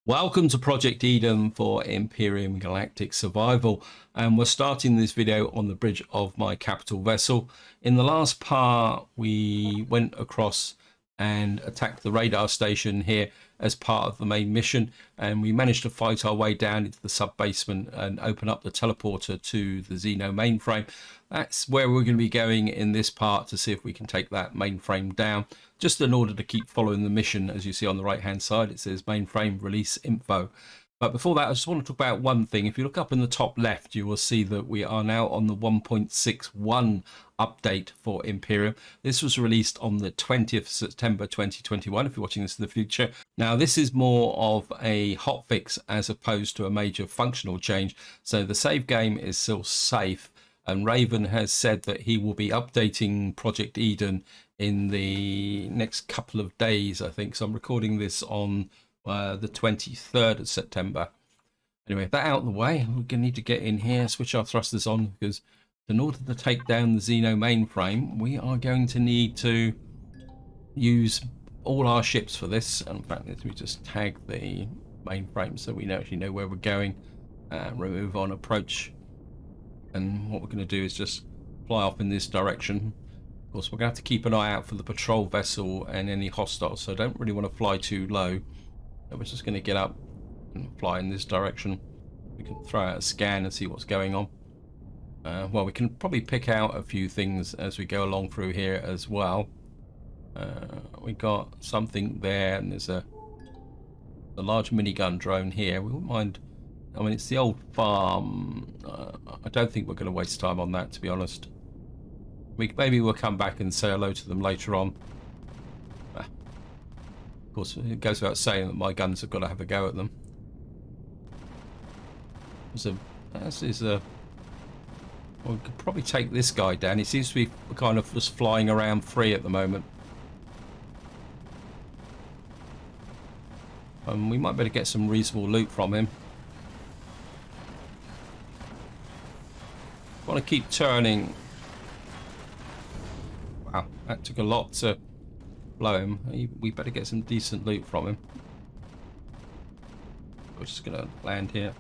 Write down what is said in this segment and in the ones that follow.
Welcome to Project Eden for Empyrion Galactic Survival, and we're starting this video on the bridge of my capital vessel. In the last part we went across and attacked the radar station here as part of the main mission, and we managed to fight our way down into the sub-basement and open up the teleporter to the Xenu Mainframe. That's where we're going to be going in this part to see if we can take that mainframe down, just in order to keep following the mission. As you see on the right hand side, it says mainframe release info. But before that, I just want to talk about one thing. If you look up in the top left, you will see that we are now on the 1.61 update for Empyrion. This was released on the 20th September 2021, if you're watching this in the future. Now, this is more of a hotfix as opposed to a major functional change. So the save game is still safe. And Raven has said that he will be updating Project Eden in the next couple of days, I think. So I'm recording this on the 23rd of September. Anyway, that out of the way, we're going to need to get in here, switch our thrusters on, because in order to take down the Xenu mainframe, we are going to need to use all our ships for this. And in fact, let me just tag the mainframe so we actually know where we're going. Remove on approach. And what we're going to do is just fly off in this direction. Of course, we're going to have to keep an eye out for the patrol vessel and any hostiles, so I don't really want to fly too low. So we're just going to get up and fly in this direction. We can throw out a scan and see what's going on. Well, we can probably pick out a few things as we go along through here as well. We got something there, and there's a large minigun drone here. We wouldn't mind. I mean, it's the old farm. I don't think we're going to waste time on that, to be honest. Maybe we'll come back and say hello to them later on. Of course, it goes without saying that my guns have got to have a go at them. We could probably take this guy down. He seems to be kind of just flying around free at the moment. We might better get some reasonable loot from him. I want to keep turning. Wow, that took a lot to blow him. We better get some decent loot from him. We're just going to land here.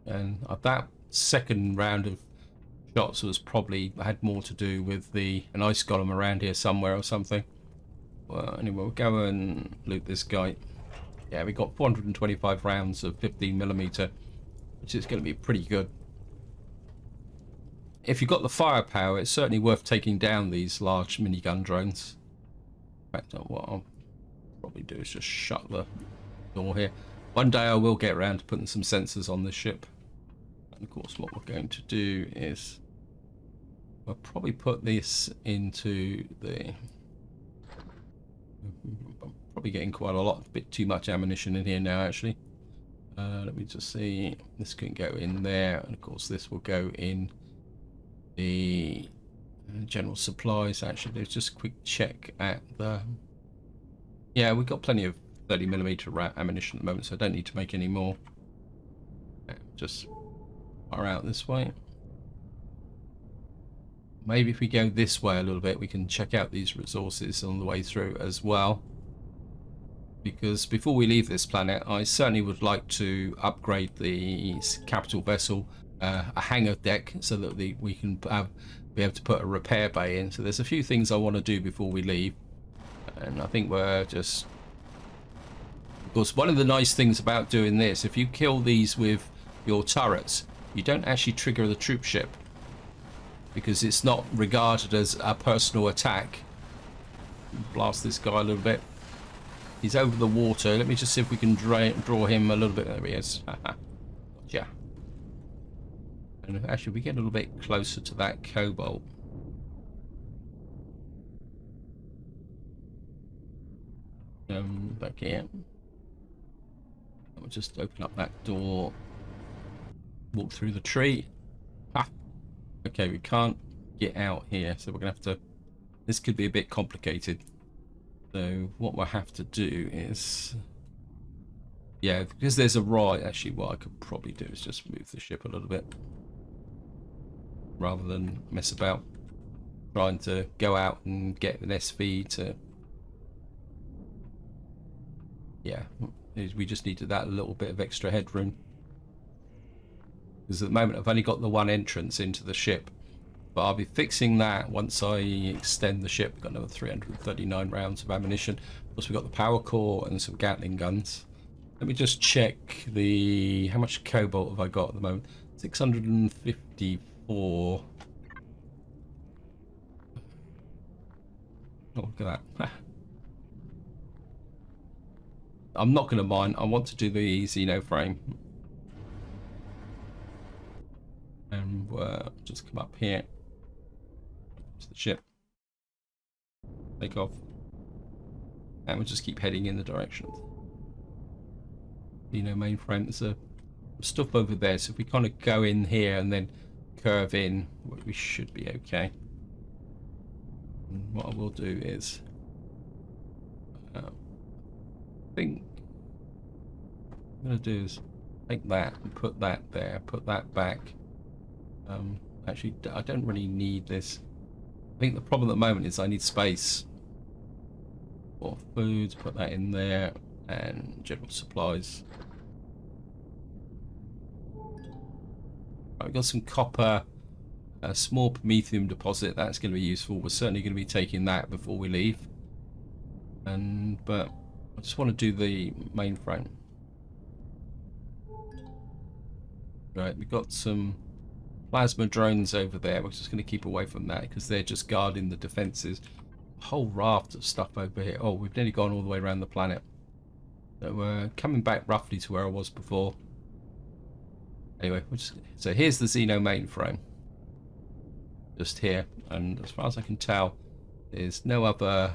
And that second round of shots was probably had more to do with an ice golem around here somewhere or something. Well, anyway, we'll go and loot this guy. Yeah, we got 425 rounds of 15mm. Which is going to be pretty good. If you've got the firepower, it's certainly worth taking down these large minigun drones. In fact, what I'll probably do is just shut the door here. One day I will get around to putting some sensors on this ship. And of course, what we're going to do is we'll probably put this into the... I'm probably getting quite a bit too much ammunition in here now, actually. Let me just see. This can go in there, and of course this will go in the general supplies. Actually, let's just quick check at the... Yeah, we've got plenty of 30mm ammunition at the moment, so I don't need to make any more. Just far out this way. Maybe if we go this way a little bit, we can check out these resources on the way through as well. Because before we leave this planet, I certainly would like to upgrade the capital vessel, a hangar deck, so that we can be able to put a repair bay in. So there's a few things I want to do before we leave. And I think we're just... Of course, one of the nice things about doing this, if you kill these with your turrets, you don't actually trigger the troop ship. Because it's not regarded as a personal attack. Blast this guy a little bit. He's over the water. Let me just see if we can draw him a little bit. There he is. Gotcha. And actually, we get a little bit closer to that cobalt. Back here. We'll just open up that door. Walk through the tree. Ah. Okay, we can't get out here, so we're gonna have to... This could be a bit complicated. So what we'll have to do is, yeah, because there's a right. Actually, what I could probably do is just move the ship a little bit, rather than mess about trying to go out and get an SV to Yeah, we just needed that little bit of extra headroom. Because at the moment I've only got the one entrance into the ship. But I'll be fixing that once I extend the ship. We've got another 339 rounds of ammunition. Plus we've got the power core and some Gatling guns. Let me just check the... How much cobalt have I got at the moment? 654. Oh, look at that. I'm not going to mine. I want to do the Xenu frame. And just come up here to the ship. Take off. And we'll just keep heading in the direction. Xenu Mainframe. There's a stuff over there. So if we kind of go in here and then curve in, we should be okay. And what I will do is... I think what I'm going to do is take that and put that there, put that back. Actually, I don't really need this. I think the problem at the moment is I need space for foods, put that in there, and general supplies. I've got some copper, a small promethium deposit. That's going to be useful. We're certainly going to be taking that before we leave. But I just want to do the mainframe. Right, we've got some plasma drones over there. We're just going to keep away from that because they're just guarding the defenses. A whole raft of stuff over here. Oh, we've nearly gone all the way around the planet. So we're coming back roughly to where I was before. Anyway, so here's the Xenu mainframe. Just here. And as far as I can tell, there's no other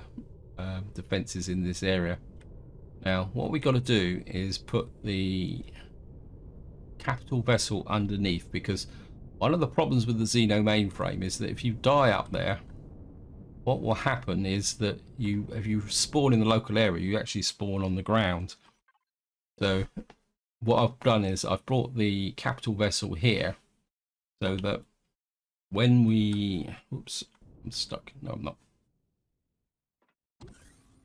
defenses in this area. Now, what we got to do is put the capital vessel underneath, because one of the problems with the Xenu mainframe is that if you die up there, what will happen is that if you spawn in the local area, you actually spawn on the ground. So what I've done is I've brought the capital vessel here so that when we... Oops, I'm stuck. No, I'm not.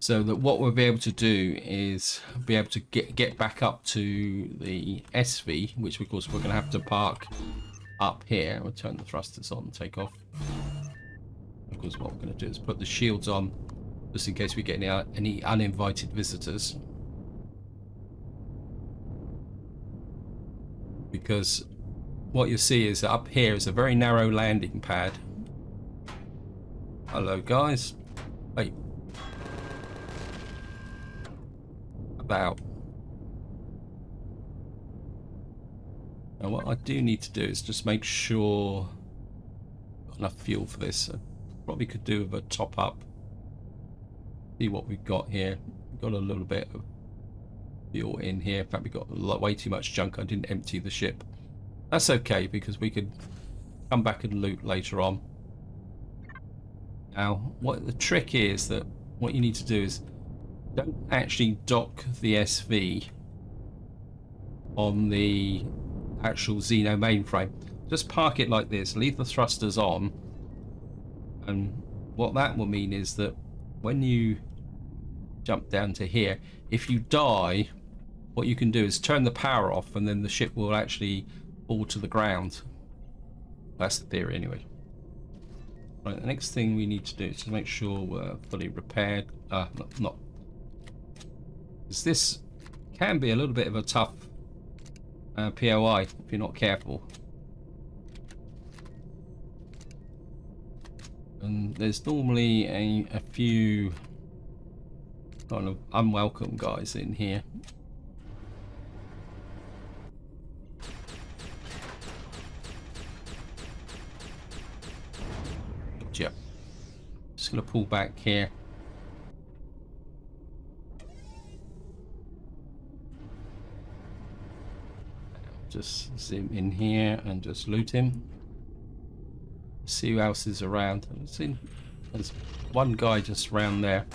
So that what we'll be able to do is be able to get back up to the SV, which of course we're going to have to park up here. We'll turn the thrusters on and take off. Of course, what we're going to do is put the shields on just in case we get any uninvited visitors. Because what you see is that up here is a very narrow landing pad. Hello, guys. Wait. About. Now what I do need to do is just make sure I've got enough fuel for this. I probably could do with a top up. See what we've got here. We've got a little bit of fuel in here. In fact, we've got way too much junk. I didn't empty the ship. That's okay because we could come back and loot later on. Now what the trick is, that what you need to do is don't actually dock the SV on the actual Xenu mainframe. Just park it like this, leave the thrusters on, and what that will mean is that when you jump down to here, if you die, what you can do is turn the power off and then the ship will actually fall to the ground. That's the theory anyway. Right, the next thing we need to do is to make sure we're fully repaired. Not. This can be a little bit of a tough POI if you're not careful. And there's normally a few kind of unwelcome guys in here. Gotcha. Just gonna pull back here. Just zoom in here and just loot him. See who else is around. I've seen there's one guy just around there.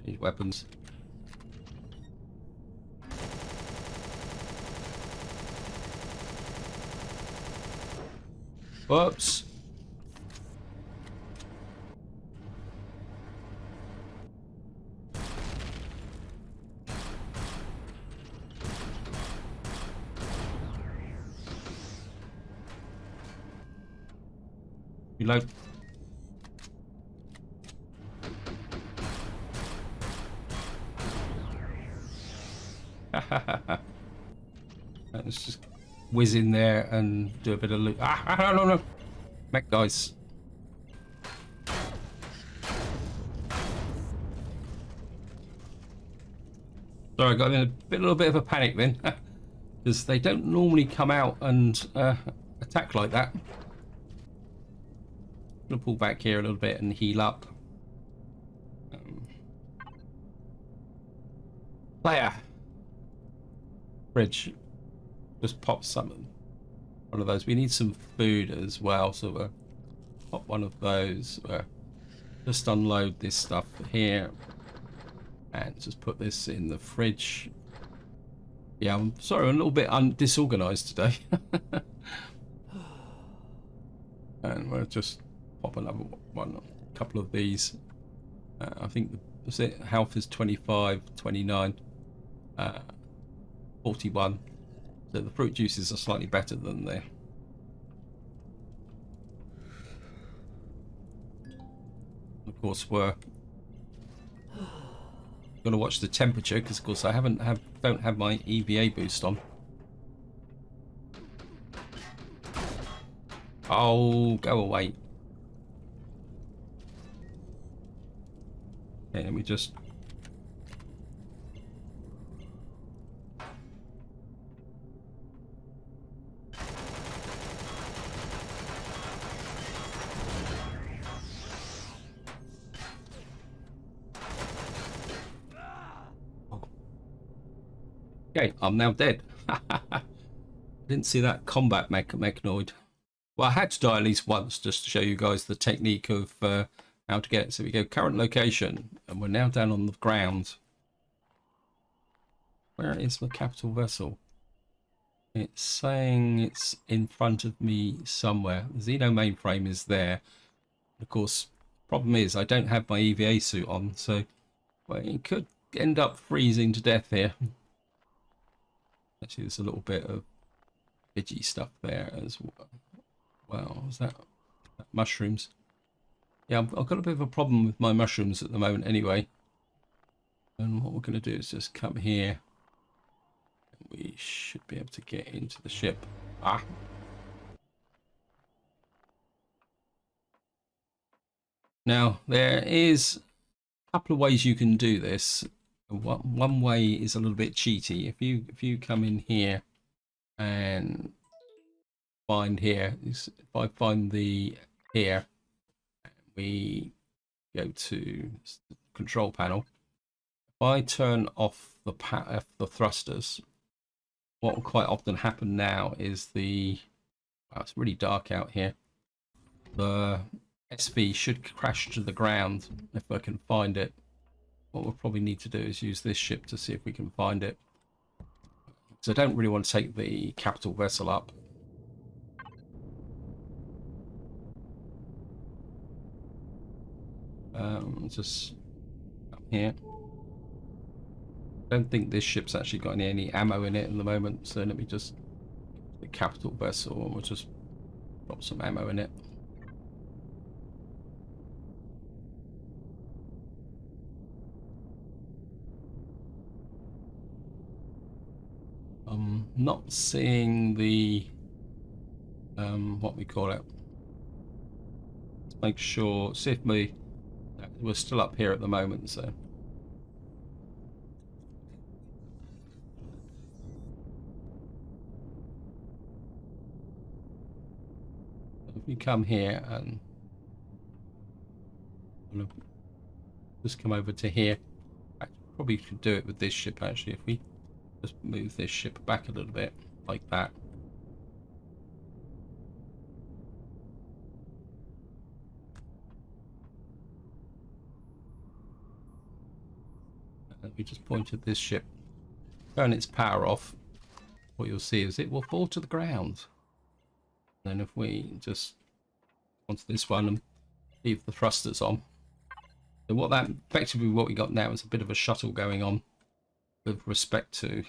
These weapons. Whoops. Reload. Let's just whiz in there and do a bit of loot. No. Mech guys. Sorry, I got in a little bit of a panic then. Because they don't normally come out and attack like that. I'm going to pull back here a little bit and heal up. Player. Bridge. Just pop one of those. We need some food as well, so we'll pop one of those. Just unload this stuff here. And just put this in the fridge. Yeah, I'm sorry, I'm a little bit disorganized today. And we'll just pop another one, a couple of these. I think health is 25, 29, 41. So the fruit juices are slightly better than there. Of course, we're going to watch the temperature because, of course, I don't have my EVA boost on. Oh, go away. Okay, let me just... Okay, I'm now dead. Didn't see that combat mechanoid. Well, I had to die at least once just to show you guys the technique of how to get it. So we go current location, and we're now down on the ground. Where is the capital vessel? It's saying it's in front of me somewhere. The Xenu Mainframe is there. Of course, problem is I don't have my EVA suit on, so well, it could end up freezing to death here. Actually, there's a little bit of veggie stuff there as well. Is that mushrooms? Yeah, I've got a bit of a problem with my mushrooms at the moment anyway. And what we're going to do is just come here. We should be able to get into the ship. Now, there is a couple of ways you can do this. One way is a little bit cheaty. If you come in here and find here, if I find the here, we go to the control panel. If I turn off the thrusters, what will quite often happen now is it's really dark out here. The SV should crash to the ground if I can find it. What we'll probably need to do is use this ship to see if we can find it. So I don't really want to take the capital vessel up. Just up here. I don't think this ship's actually got any ammo in it at the moment, so let me just the capital vessel and we'll just drop some ammo in it. I'm not seeing the what we call it. Let's make sure, see if we're still up here at the moment, so if we come here and just come over to here, I probably could do it with this ship actually. If we just move this ship back a little bit like that. And we just pointed this ship, turn its power off. What you'll see is it will fall to the ground. And then if we just onto this one and leave the thrusters on. So effectively what we got now is a bit of a shuttle going on with respect to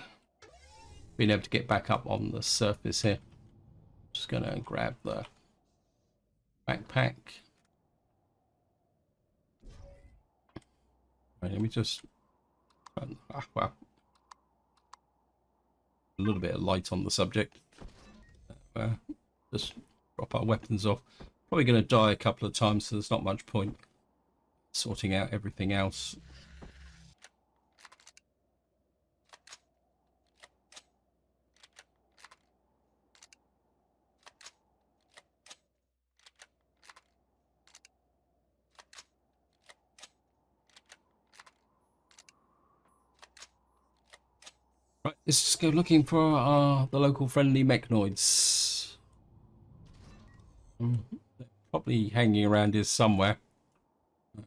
being able to get back up on the surface here. Just going to grab the backpack. Right, let me just well, a little bit of light on the subject. Just drop our weapons off. Probably going to die a couple of times, so there's not much point sorting out everything else. Right, let's just go looking for the local friendly mechanoids. They're probably hanging around here somewhere.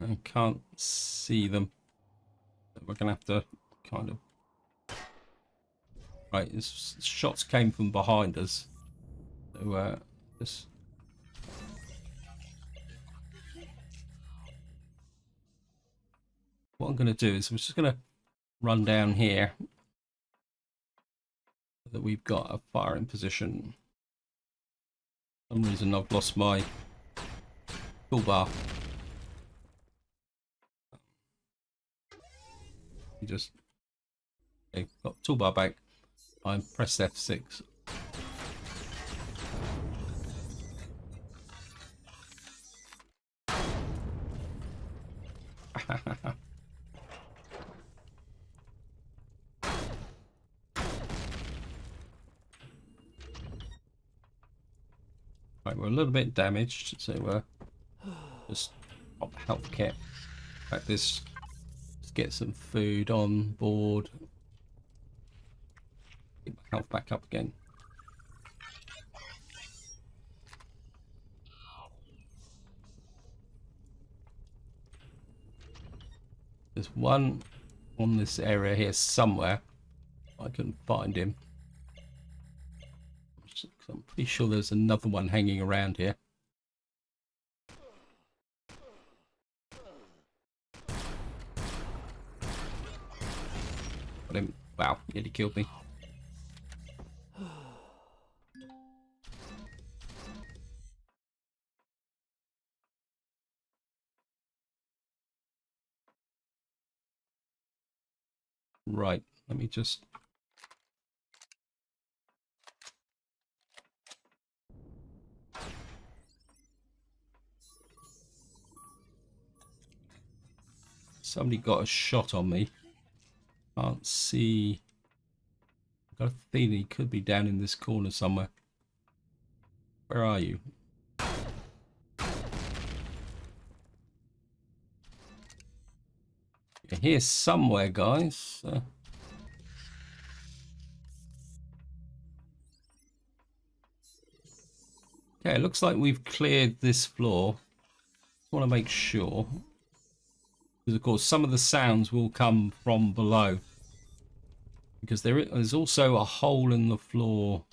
I can't see them. We're going to have to kind of... Right, shots came from behind us. So, just... What I'm going to do is I'm just going to run down here so that we've got a firing position. For some reason I've lost my toolbar. You just got toolbar back. I pressed F6. Right, we're a little bit damaged, so just pop the health kit. Like this, just get some food on board. Get my health back up again. There's one on this area here somewhere. I can find him. I'm pretty sure there's another one hanging around here. Got him. Wow, nearly killed me. Right, let me just... Somebody got a shot on me. Can't see. I've got a feeling he could be down in this corner somewhere. Where are you? You're here somewhere, guys. Okay, it looks like we've cleared this floor. I want to make sure. Because, of course, some of the sounds will come from below. Because there is also a hole in the floor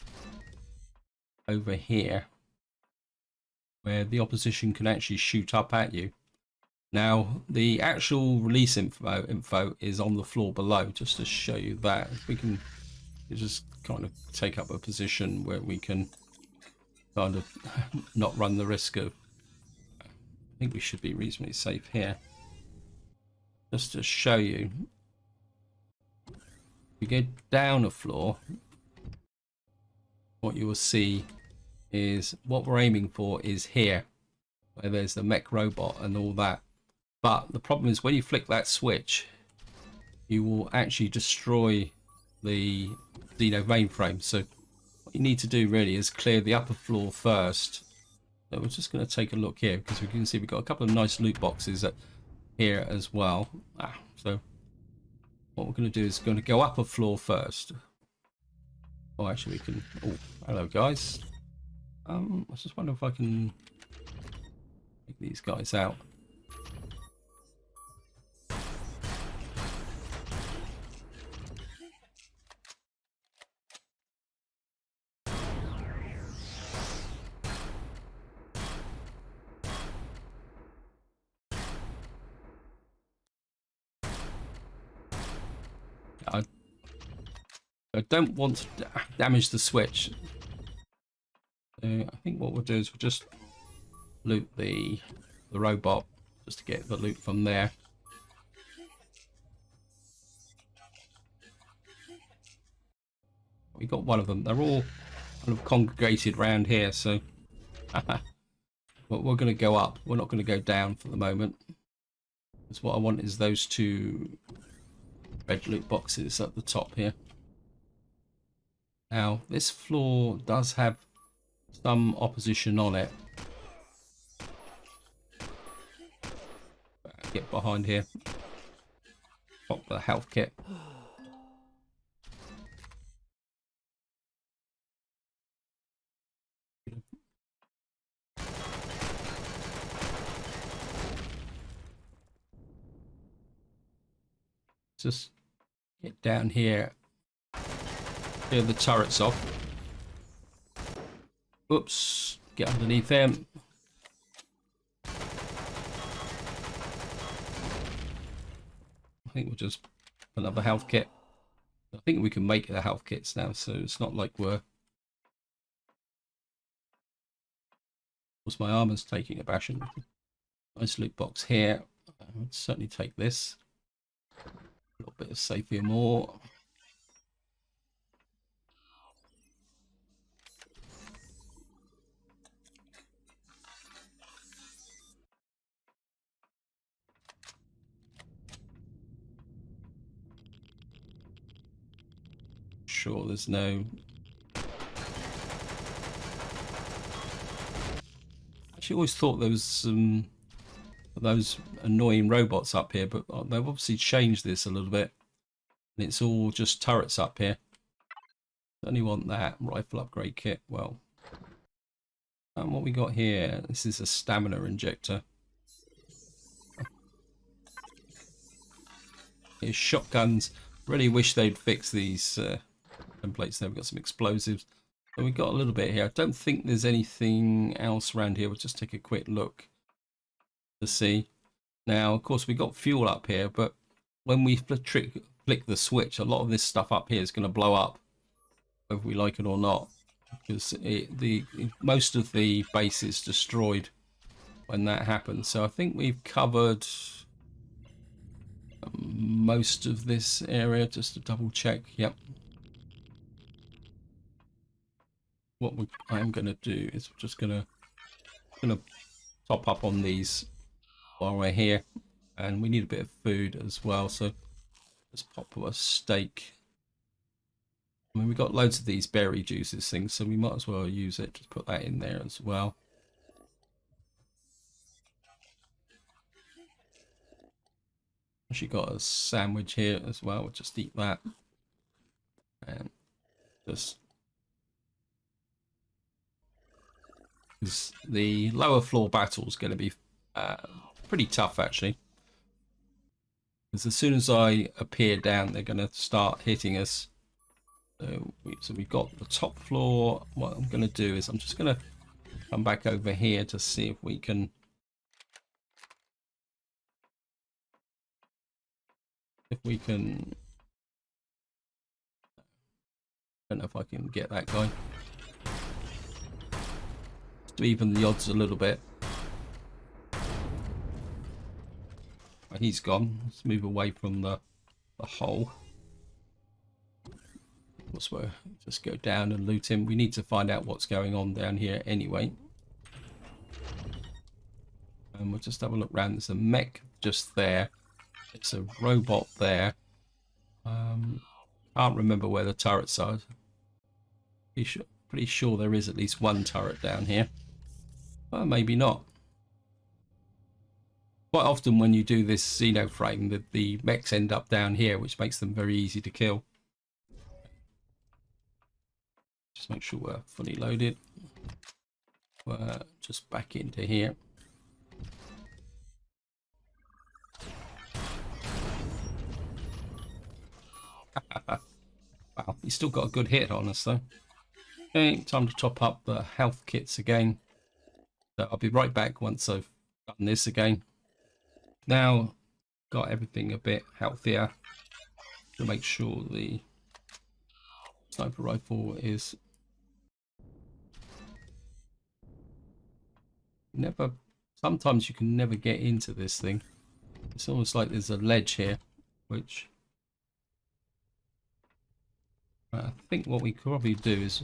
over here where the opposition can actually shoot up at you. Now, the actual release info is on the floor below, just to show you that. If we can just kind of take up a position where we can kind of not run the risk of... I think we should be reasonably safe here. Just to show you, if you go down a floor, what you will see is what we're aiming for is here, where there's the mech robot and all that. But the problem is when you flick that switch, you will actually destroy the Xenu Mainframe. So what you need to do really is clear the upper floor first. So we're just going to take a look here because we can see we've got a couple of nice loot boxes here as well. So what we're going to do is going to go up a floor first. Oh, actually we can... Oh, hello guys. I just wonder if I can take these guys out. I don't want to damage the switch. So I think what we'll do is we'll just loot the robot just to get the loot from there. We got one of them. They're all kind of congregated around here, so but we're going to go up. We're not going to go down for the moment. Because what I want is those two red loot boxes at the top here. Now, this floor does have some opposition on it. Get behind here. Pop the health kit. Just get down here. Clear the turrets off. Oops. Get underneath them. I think we'll just another health kit. I think we can make the health kits now, so it's not like we're... Of course, my armor's taking a bashing. Nice loot box here. I'd certainly take this. A little bit of Sapphire more. Sure, there's no... Actually, always thought there was some those annoying robots up here, but they've obviously changed this a little bit. And it's all just turrets up here. Only want that rifle upgrade kit. Well, and what we got here? This is a stamina injector. Here's shotguns. Really wish they'd fix these templates there. We've got some explosives. So we got a little bit here. I don't think there's anything else around here. We'll just take a quick look to see. Now, of course, we got fuel up here, but when we flick the switch, a lot of this stuff up here is going to blow up, whether we like it or not, because most of the base is destroyed when that happens. So I think we've covered most of this area. Just to double check. Yep. What I am going to do is we're just going to top up on these while we're here, and we need a bit of food as well, so let's pop a steak. I mean, we got loads of these berry juices things, so we might as well use it. Just put that in there as well. Actually got a sandwich here as well. We'll just eat that and just... The lower floor battle is going to be pretty tough, actually, because as soon as I appear down, they're going to start hitting us. So we've got the top floor. What I'm going to do is I'm just going to come back over here to see if we can I don't know if I can get that guy to even the odds a little bit. He's gone. Let's move away from the hole. Let's just go down and loot him. We need to find out what's going on down here anyway. And we'll just have a look around. There's a mech just there. It's a robot there. Can't remember where the turrets are. Pretty sure there is at least one turret down here. Well, maybe not. Quite often when you do this Xenu frame, the mechs end up down here, which makes them very easy to kill. Just make sure we're fully loaded. We're just back into here. Wow, he's still got a good hit on us though. Okay, time to top up the health kits again. So I'll be right back once I've done this again. Now, got everything a bit healthier to make sure the Sniper rifle is never. Sometimes you can never get into this thing. It's almost like there's a ledge here, which I think what we could probably do is,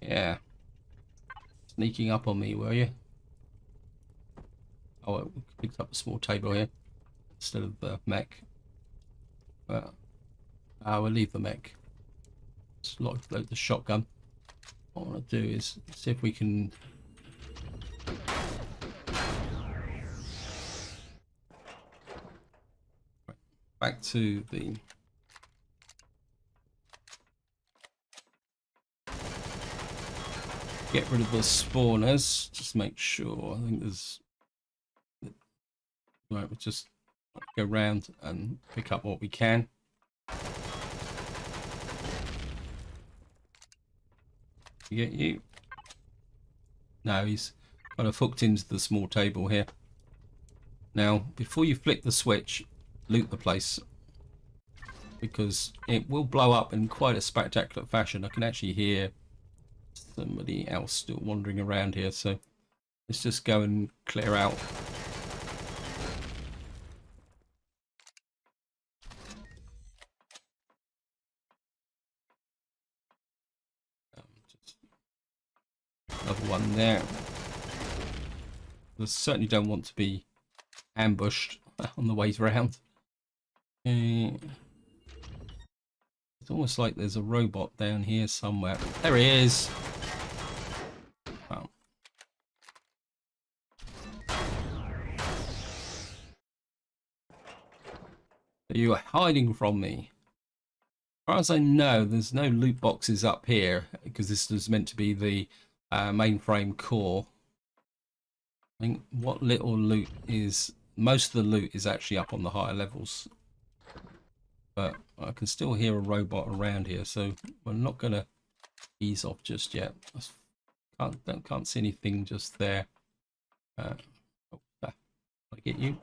yeah, sneaking up on me, were you? Oh, we picked up a small table here instead of the mech. But we'll leave the mech. Let's load the shotgun. What I want to do is see if we can. Back to the get rid of the spawners. Just make sure. I think there's right. We'll just go around and pick up what we can. Get you. No, he's kind of hooked into the small table here. Now, before you flick the switch, loot the place, because it will blow up in quite a spectacular fashion. I can actually hear somebody else still wandering around here, so let's just go and clear out. Just another one there. I certainly don't want to be ambushed on the way around. It's almost like there's a robot down here somewhere. There he is. Oh. You are hiding from me. As far as I know, there's no loot boxes up here because this is meant to be the mainframe core. I think what little loot is, most of the loot is actually up on the higher levels. But I can still hear a robot around here, so we're not going to ease off just yet. Can't see anything just there. I get you?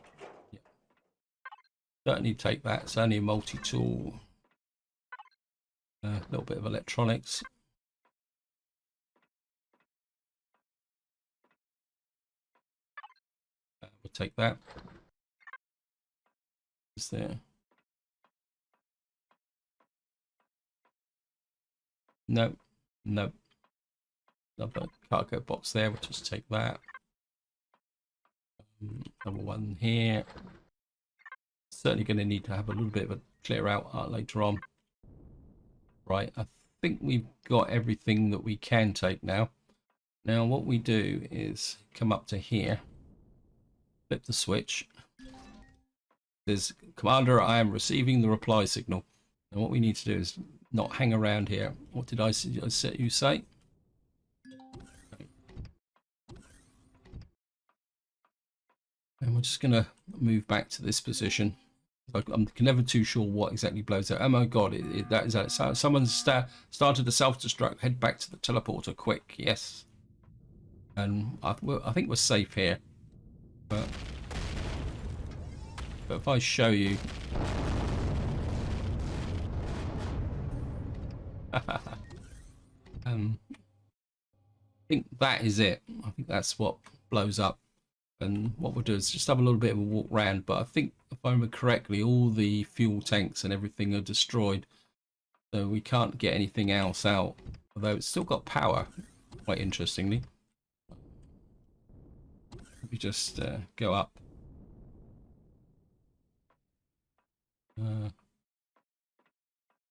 Yeah. Certainly take that. It's only a multi-tool. A little bit of electronics. We'll take that. Is there? No, no. Another cargo box there. We'll just take that. Number one here. Certainly going to need to have a little bit of a clear out later on. Right, I think we've got everything that we can take now. Now what we do is come up to here, flip the switch. There's Commander, I am receiving the reply signal. And what we need to do is not hang around here. What did I set you say? And we're just going to move back to this position. I'm never too sure what exactly blows out. Oh my god, that is that. Someone's started a self-destruct. Head back to the teleporter, quick. Yes. And I think we're safe here. But if I show you... I think that is it. I think that's what blows up. And what we'll do is just have a little bit of a walk round. But I think, if I remember correctly, all the fuel tanks and everything are destroyed. So we can't get anything else out. Although it's still got power, quite interestingly. We just go up.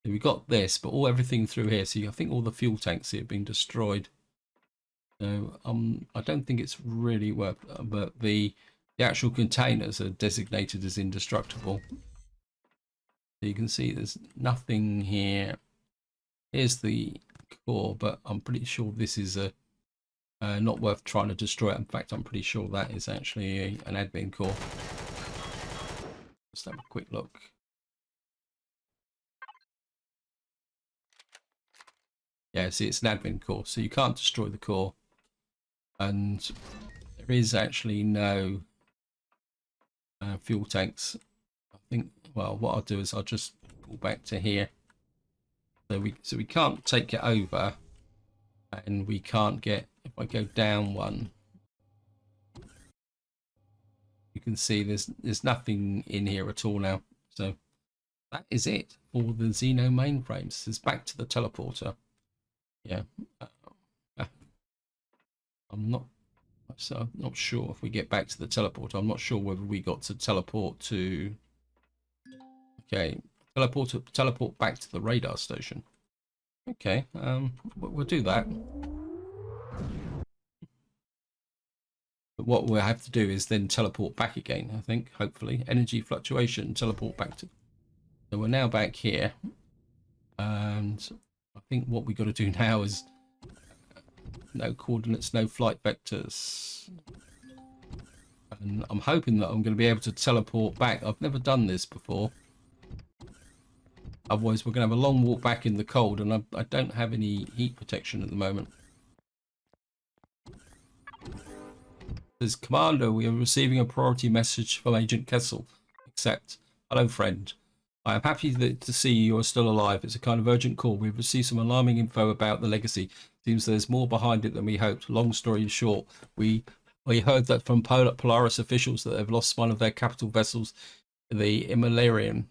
We got this, but everything through here. So I think all the fuel tanks here have been destroyed. So I don't think it's really worth. But the actual containers are designated as indestructible. So you can see there's nothing here. Here's the core, but I'm pretty sure this is not worth trying to destroy it. In fact, I'm pretty sure that is actually an admin core. Let's have a quick look. Yeah, see, it's an admin core, so you can't destroy the core. And there is actually no fuel tanks. I think well, what I'll do is I'll just pull back to here. So we can't take it over, and we can't get, if I go down one, you can see there's nothing in here at all now. So that is it for the Xenu mainframes. It's back to the teleporter. Yeah. I'm not sure if we get back to the teleporter. I'm not sure whether we got to teleport to, okay, teleport back to the radar station. Okay, we'll do that. But what we'll have to do is then teleport back again, I think, hopefully. Energy fluctuation, teleport back to... So we're now back here. And I think what we got to do now is no coordinates, no flight vectors. And I'm hoping that I'm going to be able to teleport back. I've never done this before. Otherwise, we're going to have a long walk back in the cold, and I don't have any heat protection at the moment. Says, Commander, we are receiving a priority message from Agent Kessel. Accept. Hello, friend. I am happy to see you are still alive. It's a kind of urgent call. We've received some alarming info about the legacy. Seems there's more behind it than we hoped. Long story short, we heard that from Polaris officials that they've lost one of their capital vessels, the Empyrion.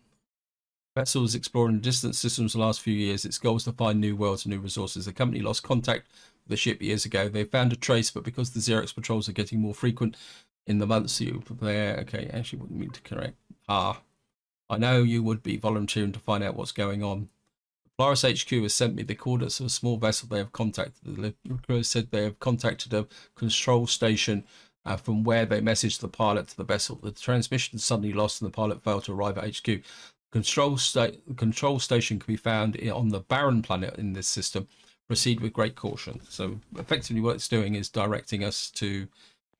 Vessels exploring distant systems the last few years. Its goal is to find new worlds and new resources. The company lost contact with the ship years ago. They found a trace, but because the Xerox patrols are getting more frequent in the months you prepare, okay, actually wouldn't mean to correct. I know you would be volunteering to find out what's going on. Polaris HQ has sent me the coordinates of a small vessel they have contacted. The crew said they have contacted a control station from where they messaged the pilot to the vessel. The transmission suddenly lost and the pilot failed to arrive at HQ. Control station can be found on the barren planet in this system. Proceed with great caution. So effectively what it's doing is directing us to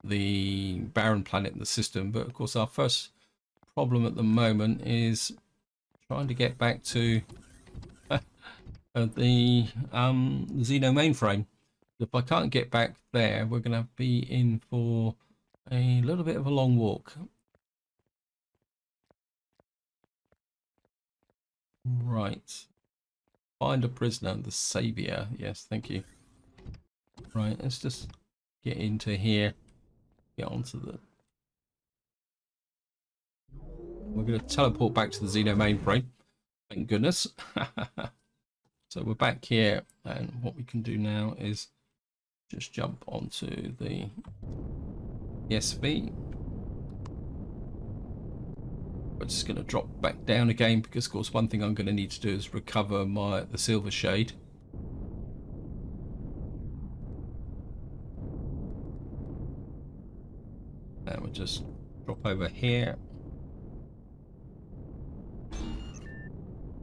the barren planet in the system. But of course our first problem at the moment is trying to get back to the Xenu mainframe. If I can't get back there, we're going to be in for a little bit of a long walk. Right. Find a prisoner, the savior. Yes, thank you. Right, let's just get into here. Get onto the... We're going to teleport back to the Xenu mainframe. Thank goodness. So we're back here, and what we can do now is just jump onto the SV. We're just going to drop back down again because, of course, one thing I'm going to need to do is recover the silver shade. And we'll just drop over here.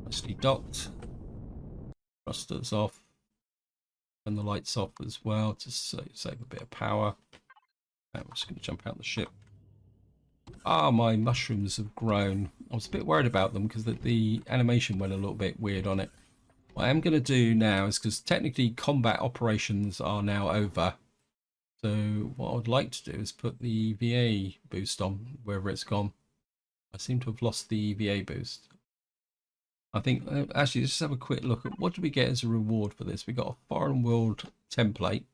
Nicely docked. Thrusters off. And the lights off as well to save a bit of power. And we're just going to jump out the ship. My mushrooms have grown. I was a bit worried about them because the animation went a little bit weird on it. What I am going to do now is, because technically combat operations are now over. So what I'd like to do is put the EVA boost on wherever it's gone. I seem to have lost the EVA boost. I think, actually, let's just have a quick look at what do we get as a reward for this. We got a foreign world template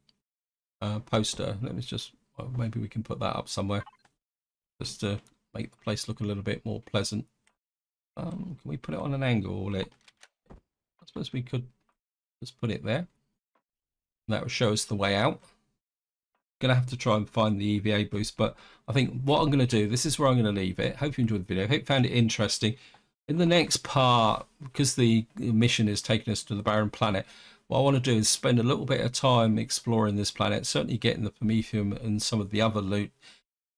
poster. Let me just, well, maybe we can put that up somewhere just to make the place look a little bit more pleasant. Can we put it on an angle? I suppose we could just put it there. That will show us the way out. Gonna have to try and find the EVA boost, but I think what I'm gonna do, this is where I'm gonna leave it. Hope you enjoyed the video. Hope you found it interesting. In the next part, because the mission is taking us to the barren planet, what I want to do is spend a little bit of time exploring this planet, certainly getting the Promethium and some of the other loot,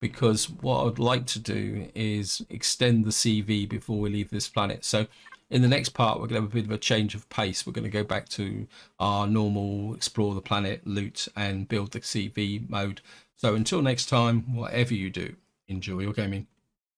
because what I'd like to do is extend the CV before we leave this planet. So in the next part, we're going to have a bit of a change of pace. We're going to go back to our normal explore the planet, loot, and build the CV mode. So until next time, whatever you do, enjoy your gaming.